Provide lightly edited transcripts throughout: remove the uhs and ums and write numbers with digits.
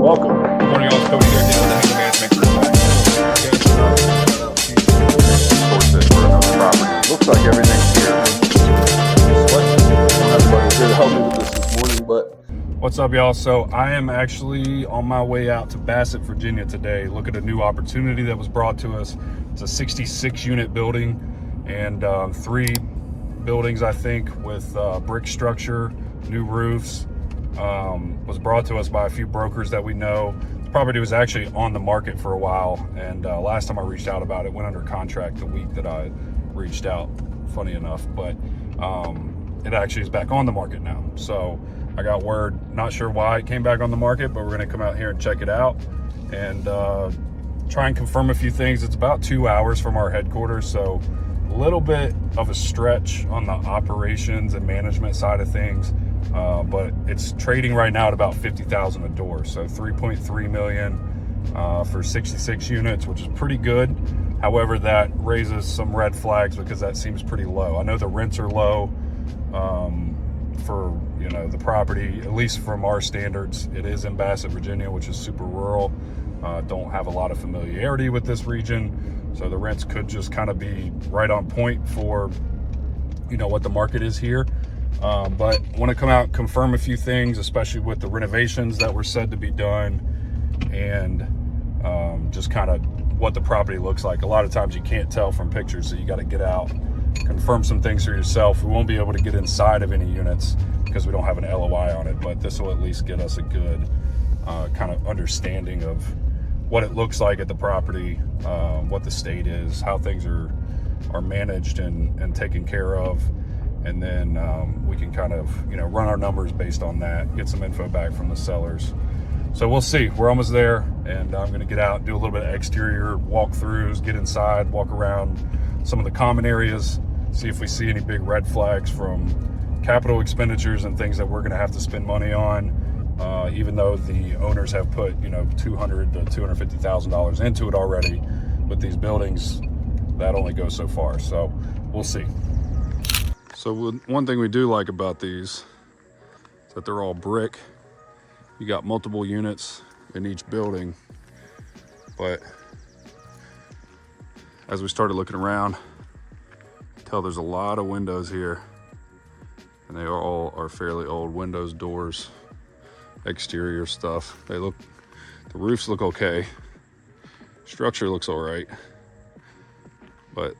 Welcome. Good morning, all. Cody here, the Handy Management Group. Source for another property. Looks like everything's here. Don't have anybody here to help me with this morning, but What's up, y'all? So I am actually on my way out to Bassett, Virginia today. Look at a new opportunity that was brought to us. It's a 66 unit building and 3 buildings, I think, with brick structure, new roofs. Was brought to us by a few brokers that we know. The property was actually on the market for a while, and last time I reached out about it, went under contract the week that I reached out, funny enough, but it actually is back on the market now. So I got word, not sure why it came back on the market, but we're gonna come out here and check it out and try and confirm a few things. It's about 2 hours from our headquarters, so a little bit of a stretch on the operations and management side of things. But it's trading right now at about $50,000 a door, so $3.3 million for 66 units, which is pretty good. However, that raises some red flags because that seems pretty low. I know the rents are low for the property, at least from our standards. It is in Bassett, Virginia, which is super rural. Don't have a lot of familiarity with this region, so the rents could just kind of be right on point for what the market is here. But I want to come out and confirm a few things, especially with the renovations that were said to be done, and just kind of what the property looks like. A lot of times you can't tell from pictures, so you got to get out, confirm some things for yourself. We won't be able to get inside of any units because we don't have an LOI on it, but this will at least get us a good kind of understanding of what it looks like at the property, what the state is, how things are managed and taken care of. And then we can kind of, run our numbers based on that, get some info back from the sellers. So we'll see. We're almost there, and I'm going to get out, do a little bit of exterior walkthroughs, get inside, walk around some of the common areas, see if we see any big red flags from capital expenditures and things that we're going to have to spend money on. Even though the owners have put, $200,000 to $250,000 into it already, with these buildings, that only goes so far. So we'll see. So one thing we do like about these is that they're all brick. You got multiple units in each building, but as we started looking around, tell there's a lot of windows here, and they all are fairly old windows, doors, exterior stuff. The roofs look okay. Structure looks all right, but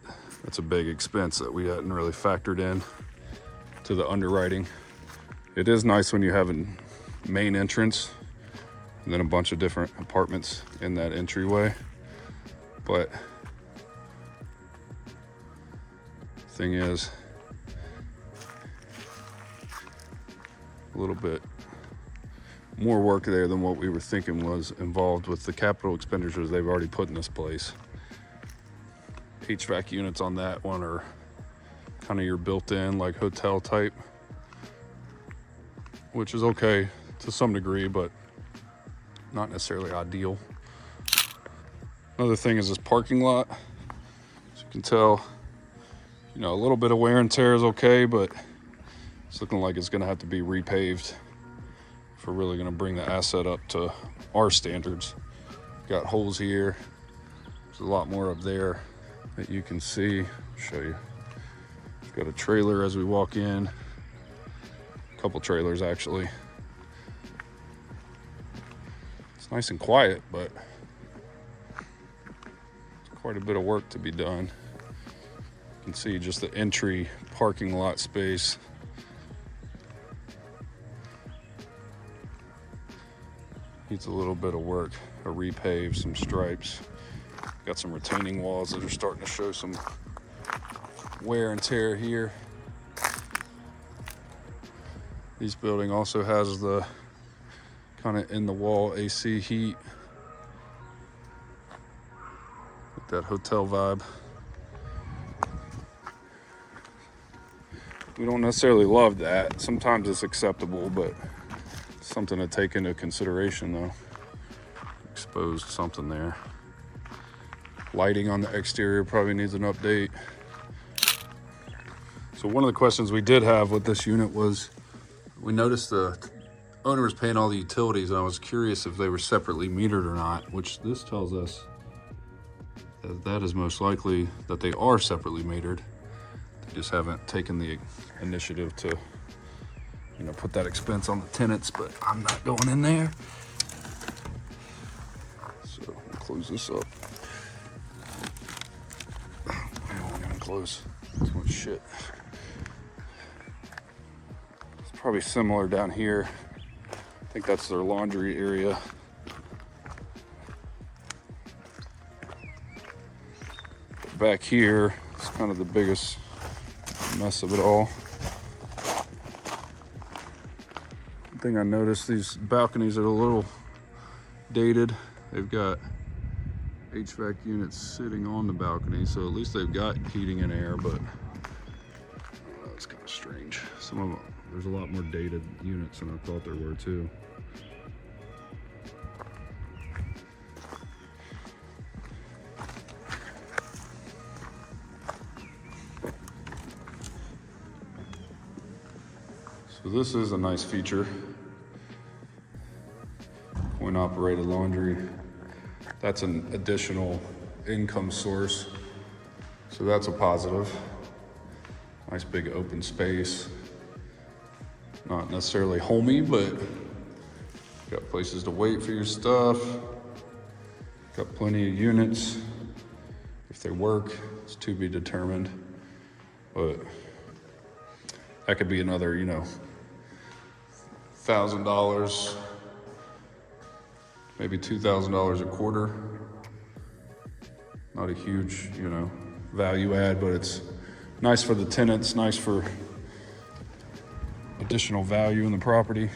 that's a big expense that we hadn't really factored in to the underwriting. It is nice when you have a main entrance and then a bunch of different apartments in that entryway. But thing is, a little bit more work there than what we were thinking was involved with the capital expenditures they've already put in this place. HVAC units on that one are kind of your built-in, like hotel type, which is okay to some degree, but not necessarily ideal. Another thing is this parking lot. As you can tell, a little bit of wear and tear is okay, but it's looking like it's going to have to be repaved if we're really going to bring the asset up to our standards. Got holes here. There's a lot more up there that you can see. Show you. Got a trailer as we walk in. A couple trailers actually. It's nice and quiet, but it's quite a bit of work to be done. You can see just the entry parking lot space. Needs a little bit of work, a repave, some stripes. Got some retaining walls that are starting to show some wear and tear here. This building also has the kind of in the wall AC heat with that hotel vibe. We don't necessarily love that. Sometimes it's acceptable, but it's something to take into consideration though. Exposed something there. Lighting on the exterior probably needs an update. So one of the questions we did have with this unit was, we noticed the owner was paying all the utilities, and I was curious if they were separately metered or not, which this tells us that that is most likely that they are separately metered. They just haven't taken the initiative to, you know, put that expense on the tenants, but I'm not going in there. So we'll close this up. I don't even close too much shit. It's probably similar down here. I think that's their laundry area. But back here, it's kind of the biggest mess of it all. One thing I noticed, these balconies are a little dated. They've got HVAC units sitting on the balcony, so at least they've got heating and air, but it's kind of strange. Some of them, there's a lot more dated units than I thought there were too. So this is a nice feature. Point operated laundry. That's an additional income source. So that's a positive. Nice big open space. Not necessarily homey, but got places to wait for your stuff. Got plenty of units. If they work, it's to be determined. But that could be another, you know, $1,000, maybe $2,000 a quarter. Not a huge, you know, value add, but it's nice for the tenants, nice for additional value in the property.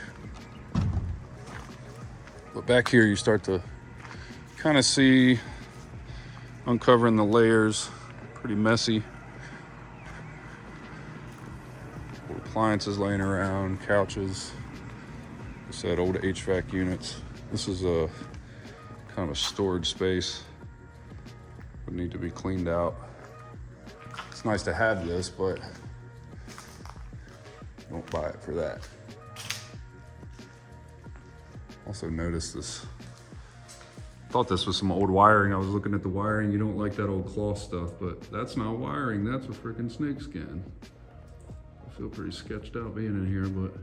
But back here you start to kind of see uncovering the layers, pretty messy. Appliances laying around, couches. I said old HVAC units. This is a kind of a storage space. Would need to be cleaned out. It's nice to have this, but don't buy it for that. Also noticed this. Thought this was some old wiring. I was looking at the wiring. You don't like that old cloth stuff, but that's not wiring. That's a freaking snake skin. I feel pretty sketched out being in here, but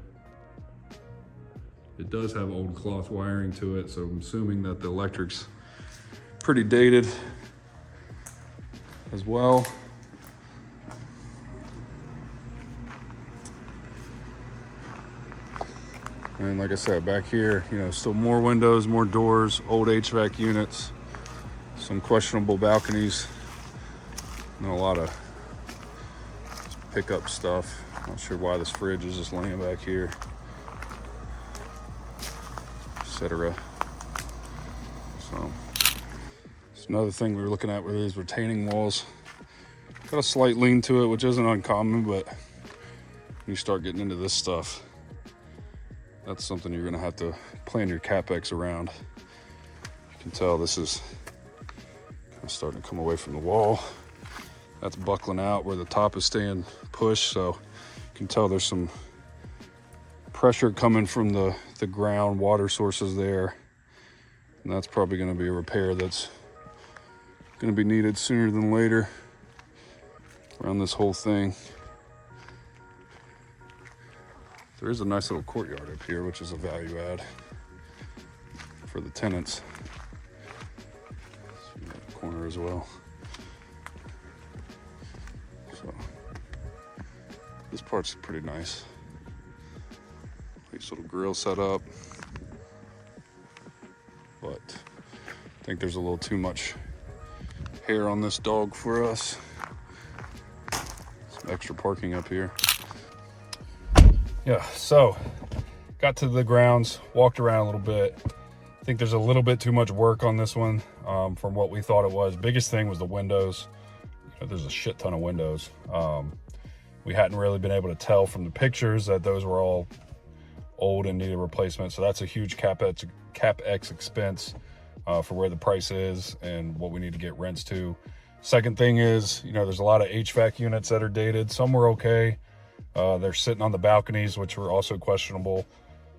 it does have old cloth wiring to it, so I'm assuming that the electric's pretty dated as well. And like I said, back here, you know, still more windows, more doors, old HVAC units, some questionable balconies, and a lot of pickup stuff. Not sure why this fridge is just laying back here, etc. So it's another thing we were looking at with these retaining walls. Got a slight lean to it, which isn't uncommon, but when you start getting into this stuff, that's something you're gonna have to plan your CapEx around. You can tell this is kind of starting to come away from the wall. That's buckling out where the top is staying pushed, so you can tell there's some pressure coming from the ground water sources there. And that's probably gonna be a repair that's gonna be needed sooner than later around this whole thing. There is a nice little courtyard up here, which is a value add for the tenants. See that corner as well. So this part's pretty nice. Nice little grill set up, but I think there's a little too much hair on this dog for us. Some extra parking up here. Yeah, so got to the grounds, walked around a little bit. I think there's a little bit too much work on this one from what we thought it was. Biggest thing was the windows. You know, there's a shit ton of windows. We hadn't really been able to tell from the pictures that those were all old and needed replacement. So that's a huge CapEx expense for where the price is and what we need to get rents to. Second thing is, you know, there's a lot of HVAC units that are dated. Some were okay. They're sitting on the balconies, which were also questionable.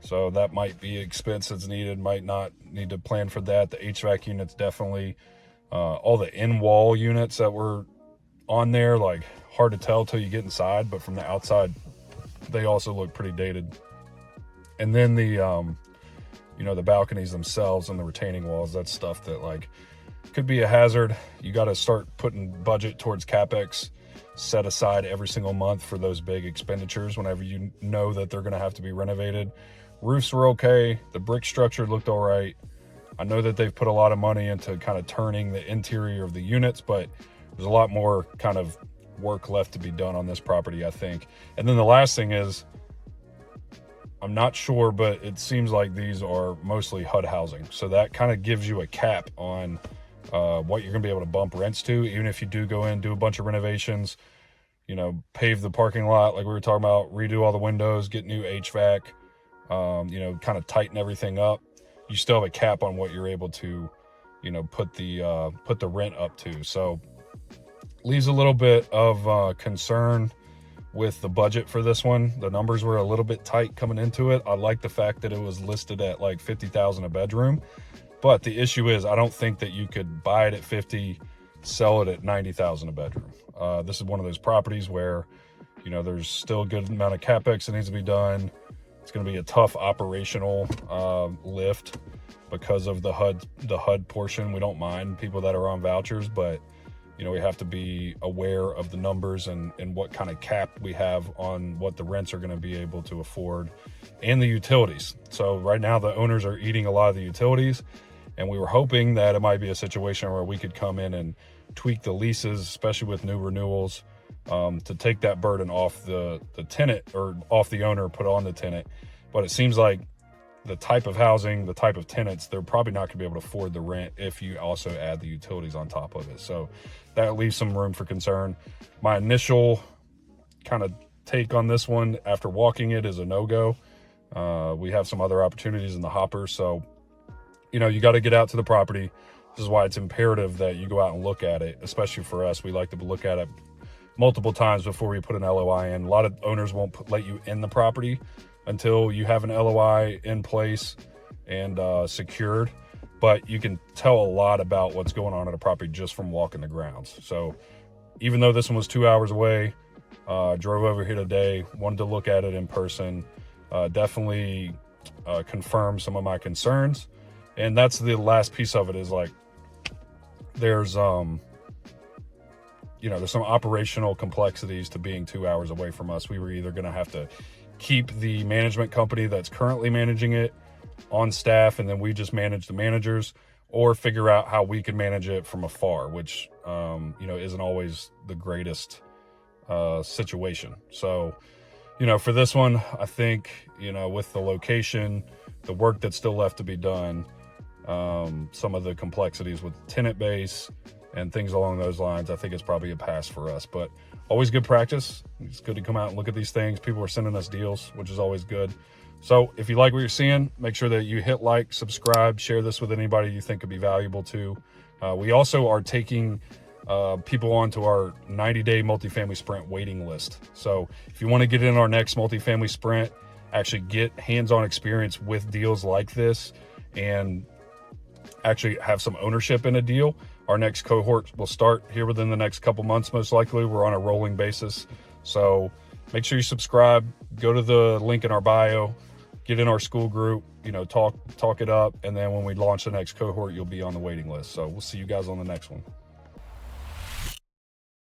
So that might be expense that's needed, might not need to plan for that. The HVAC units definitely, all the in-wall units that were on there, like hard to tell till you get inside, but from the outside, they also look pretty dated. And then the, the balconies themselves and the retaining walls, that's stuff that like could be a hazard. You got to start putting budget towards CapEx set aside every single month for those big expenditures whenever you know that they're going to have to be renovated. Roofs were okay. The brick structure looked all right. I know that they've put a lot of money into kind of turning the interior of the units, but there's a lot more kind of work left to be done on this property, I think. And then the last thing is, I'm not sure, but it seems like these are mostly HUD housing. So that kind of gives you a cap on what you're going to be able to bump rents to, even if you do go in, do a bunch of renovations, pave the parking lot like we were talking about, redo all the windows, get new HVAC, kind of tighten everything up. You still have a cap on what you're able to, put the rent up to. So leaves a little bit of concern with the budget for this one. The numbers were a little bit tight coming into it. I like the fact that it was listed at like $50,000 a bedroom, but the issue is I don't think that you could buy it at 50, sell it at 90,000 a bedroom. This is one of those properties where, there's still a good amount of CapEx that needs to be done. It's going to be a tough operational lift because of the HUD portion. We don't mind people that are on vouchers, but we have to be aware of the numbers and what kind of cap we have on what the rents are going to be able to afford and the utilities. So right now the owners are eating a lot of the utilities, and we were hoping that it might be a situation where we could come in and tweak the leases, especially with new renewals, to take that burden off the tenant or off the owner, put on the tenant. But it seems like the type of housing, the type of tenants, they're probably not going to be able to afford the rent if you also add the utilities on top of it. So that leaves some room for concern. My initial kind of take on this one after walking it is a no-go. We have some other opportunities in the hopper. So, you got to get out to the property. This is why it's imperative that you go out and look at it, especially for us. We like to look at it multiple times before we put an LOI in. A lot of owners won't let you in the property until you have an LOI in place and secured, but you can tell a lot about what's going on at a property just from walking the grounds. So even though this one was 2 hours away, drove over here today, wanted to look at it in person, definitely confirm some of my concerns. And that's the last piece of it is like, there's there's some operational complexities to being 2 hours away from us. We were either going to have to keep the management company that's currently managing it on staff, and then we just manage the managers, or figure out how we can manage it from afar, which, isn't always the greatest situation. So, for this one, I think, with the location, the work that's still left to be done, some of the complexities with the tenant base and things along those lines, I think it's probably a pass for us. But always good practice. It's good to come out and look at these things. People are sending us deals, which is always good. So if you like what you're seeing, make sure that you hit like, subscribe, share this with anybody you think could be valuable to. We also are taking people onto our 90-day multifamily sprint waiting list. So if you want to get in our next multifamily sprint, actually get hands-on experience with deals like this and actually have some ownership in a deal, our next cohort will start here within the next couple months. Most likely we're on a rolling basis. So make sure you subscribe, go to the link in our bio, get in our school group, talk it up. And then when we launch the next cohort, you'll be on the waiting list. So we'll see you guys on the next one.